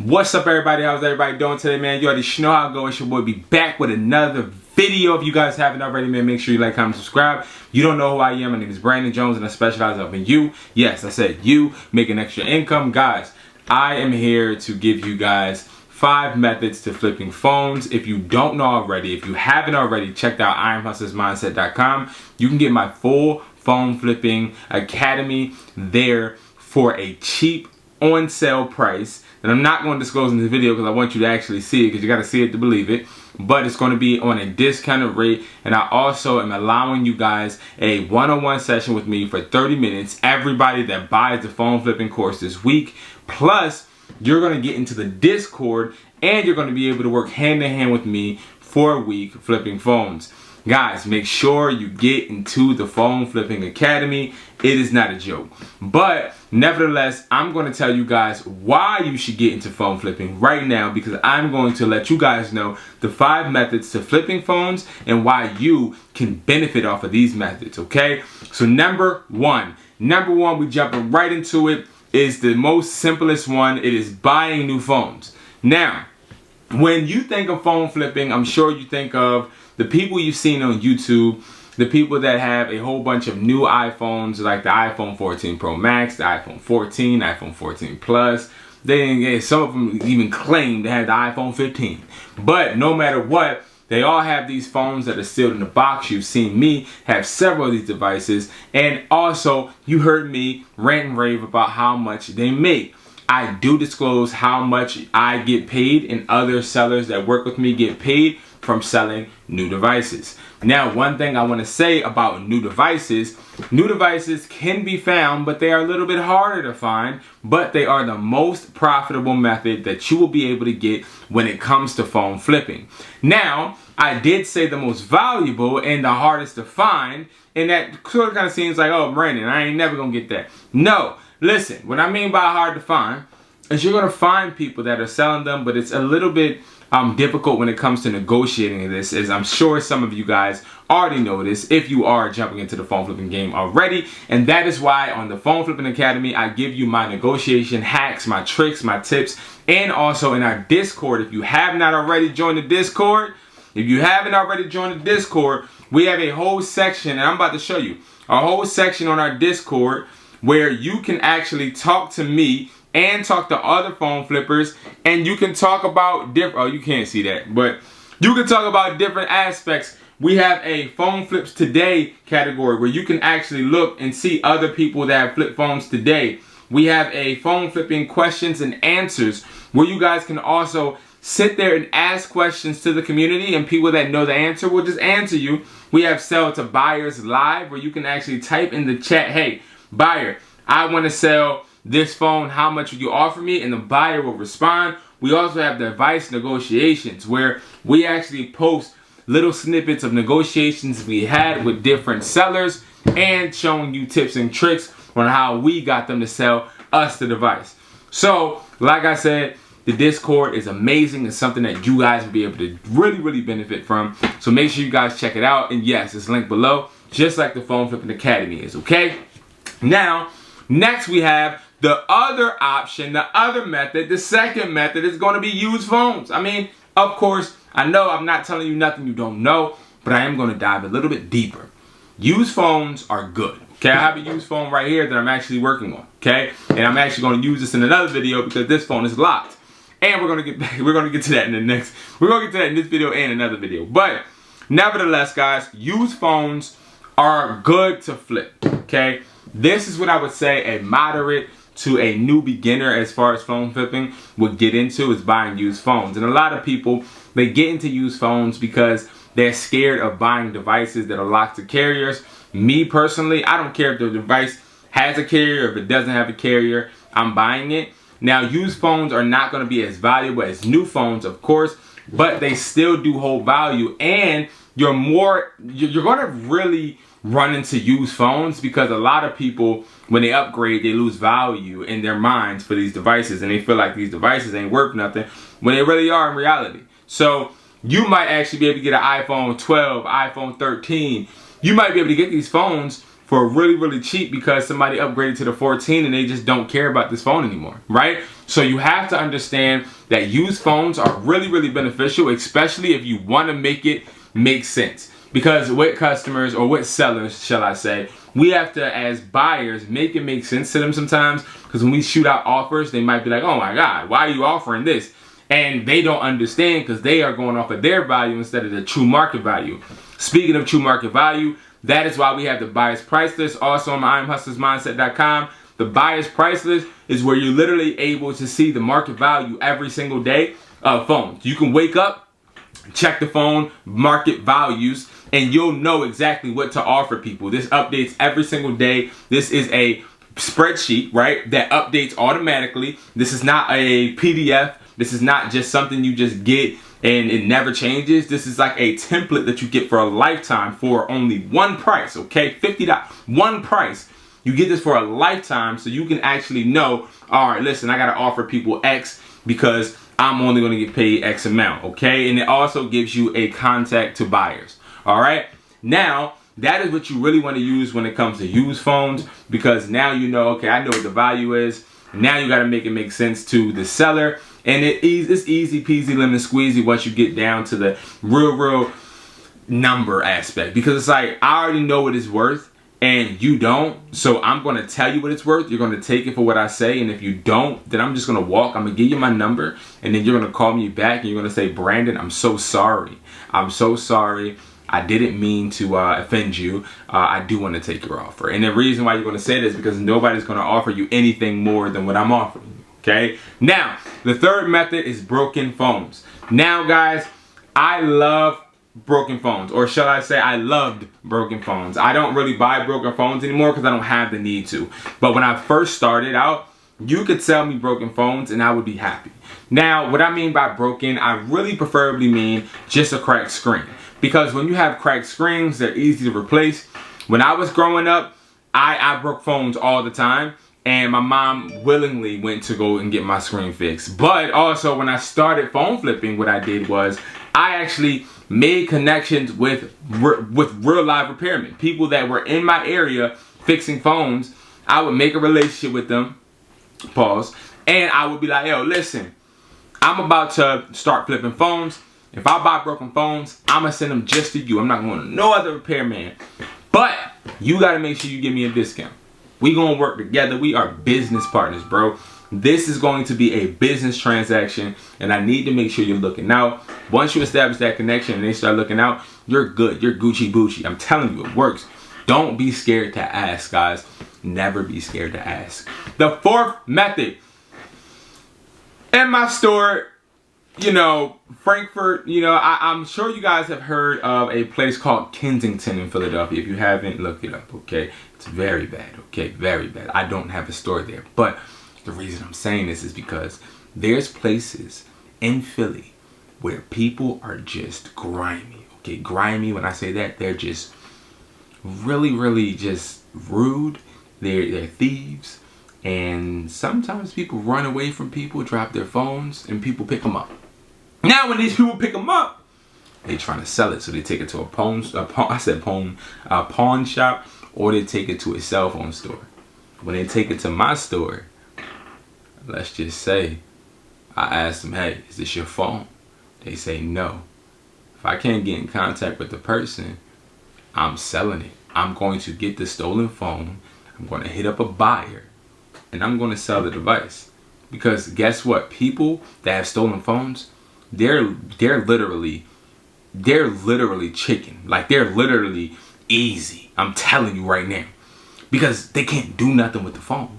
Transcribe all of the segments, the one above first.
What's up, everybody? How's everybody doing today, man? You already know how it goes. It's your boy be back with another video. If you guys haven't already, man, make sure you like, comment, subscribe. You don't know who I am. My name is Brandon Jones, and I specialize in helping you. Yes, I said you making extra income. Guys, I am here to give you guys 5 methods to flipping phones. If you don't know already, if you haven't already checked out IronHustlersMindset.com, you can get my full phone flipping academy there for a cheap on sale price. And I'm not going to disclose in this video because I want you to actually see it, because you got to see it to believe it. But it's going to be on a discounted rate, and I also am allowing you guys a one-on-one session with me for 30 minutes. Everybody that buys the phone flipping course this week, plus you're going to get into the Discord, and you're going to be able to work hand in hand with me for a week flipping phones. Guys, make sure you get into the phone flipping academy. It is not a joke. But nevertheless, I'm going to tell you guys why you should get into phone flipping right now, because I'm going to let you guys know the 5 methods to flipping phones and why you can benefit off of these methods, okay? So number one, we jumping right into it, is the most simplest one. It is buying new phones. Now, when you think of phone flipping, I'm sure you think of the people you've seen on YouTube, the people that have a whole bunch of new iPhones, like the iPhone 14 Pro Max, the iPhone 14, iPhone 14 Plus. Some of them even claim to have the iPhone 15. But no matter what, they all have these phones that are sealed in the box. You've seen me have several of these devices. And also, you heard me rant and rave about how much they make. I do disclose how much I get paid, and other sellers that work with me get paid from selling new devices. Now, one thing I want to say about new devices can be found, but they are a little bit harder to find, but they are the most profitable method that you will be able to get when it comes to phone flipping. Now, I did say the most valuable and the hardest to find, and that sort of kind of seems like, oh, Brandon, I ain't never gonna get that. No, listen, what I mean by hard to find is you're gonna find people that are selling them, but it's a little bit difficult when it comes to negotiating this, as I'm sure some of you guys already know this if you are jumping into the phone flipping game already. And that is why on the Phone Flipping Academy, I give you my negotiation hacks, my tricks, my tips, and also in our Discord. If you have not already joined the Discord, we have a whole section, and I'm about to show you a whole section on our Discord where you can actually talk to me and talk to other phone flippers, and you can talk about different, you can't see that, but you can talk about different aspects. We have a phone flips today category where you can actually look and see other people that have flipped phones today. We have a phone flipping questions and answers where you guys can also sit there and ask questions to the community, and people that know the answer will just answer you. We have sell to buyers live where you can actually type in the chat, hey, buyer, I want to sell this phone, how much would you offer me? And the buyer will respond. We also have the advice negotiations where we actually post little snippets of negotiations we had with different sellers and showing you tips and tricks on how we got them to sell us the device. So, like I said, the Discord is amazing. It's something that you guys will be able to really benefit from. So make sure you guys check it out. And yes, it's linked below, just like the Phone Flipping Academy is, okay? Now, next we have the other option, the other method. The second method is going to be used phones. I mean, of course, I know I'm not telling you nothing you don't know, but I am going to dive a little bit deeper. Used phones are good. Okay, I have a used phone right here that I'm actually working on. Okay, and I'm actually going to use this in another video because this phone is locked. And we're going to get to that in the next. We're going to get to that in this video and another video. But nevertheless, guys, used phones are good to flip. Okay, this is what I would say a moderate to a new beginner as far as phone flipping would get into, is buying used phones. And a lot of people, they get into used phones because they're scared of buying devices that are locked to carriers. Me personally, I don't care if the device has a carrier or if it doesn't have a carrier, I'm buying it. Now, used phones are not going to be as valuable as new phones, of course, but they still do hold value, and you're going to really run into used phones because a lot of people, when they upgrade, they lose value in their minds for these devices, and they feel like these devices ain't worth nothing when they really are in reality. So you might actually be able to get an iPhone 12, iPhone 13. You might be able to get these phones for really cheap because somebody upgraded to the 14 and they just don't care about this phone anymore, right? So you have to understand that used phones are really, really beneficial, especially if you want to make it make sense. Because with customers, or with sellers, shall I say, we have to, as buyers, make it make sense to them sometimes. Because when we shoot out offers, they might be like, oh my God, why are you offering this? And they don't understand because they are going off of their value instead of the true market value. Speaking of true market value, that is why we have the buyer's price list. Also on IamHustlersMindset.com, the buyer's price list is where you're literally able to see the market value every single day of phones. You can wake up, check the phone market values, and you'll know exactly what to offer people. This updates every single day. This is a spreadsheet, right, that updates automatically. This is not a PDF. This is not just something you just get and it never changes. This is like a template that you get for a lifetime for only one price, okay? $50, one price. You get this for a lifetime so you can actually know, all right, listen, I got to offer people X because I'm only going to get paid X amount, okay? And it also gives you a contact to buyers, all right? Now, that is what you really want to use when it comes to used phones, because now you know, okay, I know what the value is. Now you got to make it make sense to the seller. And it's easy peasy lemon squeezy once you get down to the real number aspect. Because it's like, I already know what it's worth and you don't. So I'm going to tell you what it's worth. You're going to take it for what I say. And if you don't, then I'm just going to walk. I'm going to give you my number. And then you're going to call me back and you're going to say, Brandon, I'm so sorry. I'm so sorry. I didn't mean to offend you. I do want to take your offer. And the reason why you're going to say this is because nobody's going to offer you anything more than what I'm offering you. Okay. Now, the third method is broken phones. Now, guys, I love broken phones, or shall I say I loved broken phones. I don't really buy broken phones anymore because I don't have the need to. But when I first started out, you could sell me broken phones and I would be happy. Now, what I mean by broken, I really preferably mean just a cracked screen. Because when you have cracked screens, they're easy to replace. When I was growing up, I broke phones all the time. And my mom willingly went to go and get my screen fixed. But also when I started phone flipping, what I did was I actually made connections with real live repairmen. People that were in my area fixing phones. I would make a relationship with them. Pause. And I would be like, yo, listen, I'm about to start flipping phones. If I buy broken phones, I'm going to send them just to you. I'm not going to no other repairman. But you got to make sure you give me a discount. We gonna work together. We are business partners, bro. This is going to be a business transaction, and I need to make sure you're looking out. Once you establish that connection and they start looking out, you're good. You're Gucci Boochie. I'm telling you, it works. Don't be scared to ask, guys. Never be scared to ask. The fourth method. In my store, you know, Frankfurt, you know, I'm sure you guys have heard of a place called Kensington in Philadelphia. If you haven't, look it up, okay? It's very bad, okay? Very bad. I don't have a store there. But the reason I'm saying this is because there's places in Philly where people are just grimy, okay? Grimy, when I say that, they're just really just rude. They're thieves. And sometimes people run away from people, drop their phones, and people pick them up. Now when these people pick them up, they trying to sell it. So they take it to a pawn shop, or they take it to a cell phone store. When they take it to my store, let's just say, I ask them, hey, is this your phone? They say no. If I can't get in contact with the person, I'm selling it. I'm going to get the stolen phone. I'm going to hit up a buyer. And I'm going to sell the device. Because guess what? People that have stolen phones, they're literally chicken. Like, they're literally easy. I'm telling you right now. Because they can't do nothing with the phone.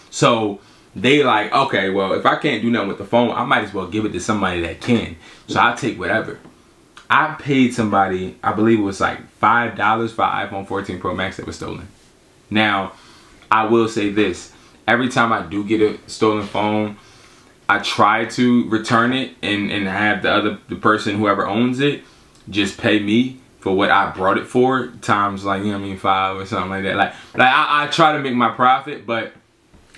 So they like, okay, well, if I can't do nothing with the phone, I might as well give it to somebody that can. So I'll take whatever. I paid somebody, I believe it was like $5 for an iPhone 14 Pro Max that was stolen. Now, I will say this. Every time I do get a stolen phone, I try to return it and have the person, whoever owns it, just pay me for what I brought it for, times like, you know what I mean, 5 or something like that. Like I try to make my profit, but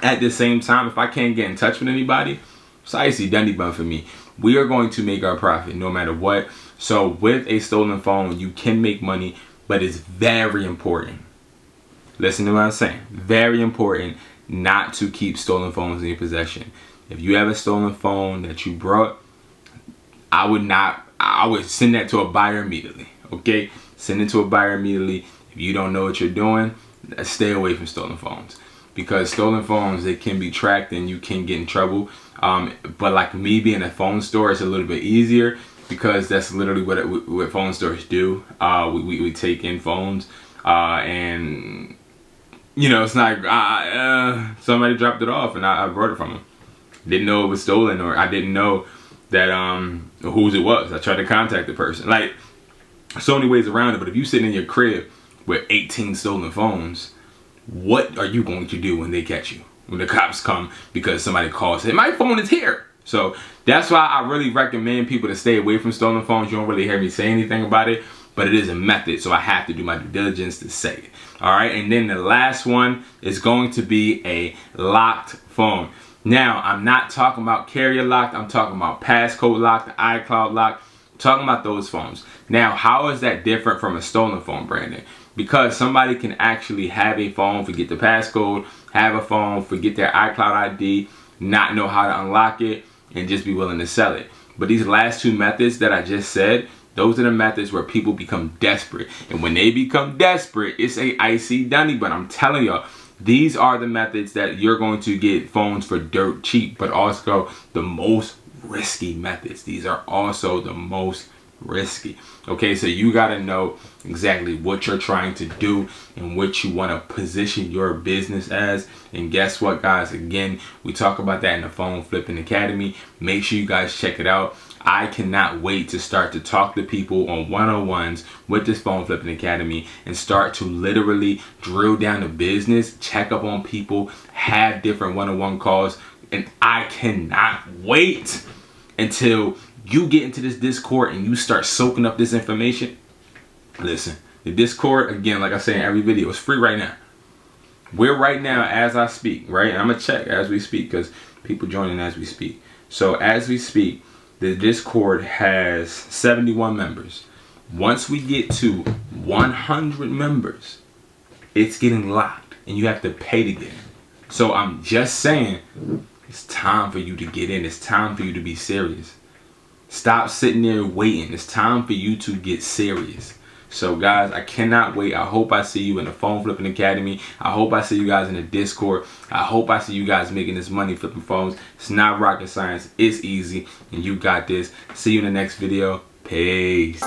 at the same time, if I can't get in touch with anybody, it's icy dundy bun for me. We are going to make our profit no matter what. So with a stolen phone, you can make money, but it's very important. Listen to what I'm saying. Very important not to keep stolen phones in your possession. If you have a stolen phone that you brought, I would send that to a buyer immediately. Okay, send it to a buyer immediately. If you don't know what you're doing, stay away from stolen phones, because stolen phones, they can be tracked and you can get in trouble. But like me being a phone store, it's a little bit easier, because that's literally what phone stores do. We take in phones, and you know, it's not somebody dropped it off and I brought it from them. Didn't know it was stolen, or I didn't know that whose it was. I tried to contact the person. Like, so many ways around it. But if you sit in your crib with 18 stolen phones, what are you going to do when they catch you? When the cops come because somebody calls, say, my phone is here. So that's why I really recommend people to stay away from stolen phones. You don't really hear me say anything about it, but it is a method, so I have to do my due diligence to say it. All right, and then the last one is going to be a locked phone. Now, I'm not talking about carrier locked. I'm talking about passcode locked, iCloud locked. I'm talking about those phones. Now, how is that different from a stolen phone, Brandon? Because somebody can actually have a phone, forget the passcode, have a phone, forget their iCloud ID, not know how to unlock it, and just be willing to sell it. But these last two methods that I just said, those are the methods where people become desperate. And when they become desperate, it's a icy dunny. But I'm telling y'all, these are the methods that you're going to get phones for dirt cheap, but also the most risky methods. These are also the most risky. Okay, so you got to know exactly what you're trying to do and what you want to position your business as. And guess what, guys? Again, we talk about that in the Phone Flipping Academy. Make sure you guys check it out. I cannot wait to start to talk to people on one-on-ones with this Phone Flipping Academy and start to literally drill down the business, check up on people, have different one-on-one calls. And I cannot wait until you get into this Discord and you start soaking up this information. Listen, the Discord, again, like I say in every video, is free right now. We're right now, as I speak, right? And I'm going to check as we speak, because people joining as we speak. So as we speak, the Discord has 71 members. Once we get to 100 members, it's getting locked and you have to pay to get in. So I'm just saying, it's time for you to get in. It's time for you to be serious. Stop sitting there waiting. It's time for you to get serious. So guys, I cannot wait. I hope I see you in the Phone Flipping Academy. I hope I see you guys in the Discord. I hope I see you guys making this money flipping phones. It's not rocket science. It's easy, and you got this. See you in the next video. Peace.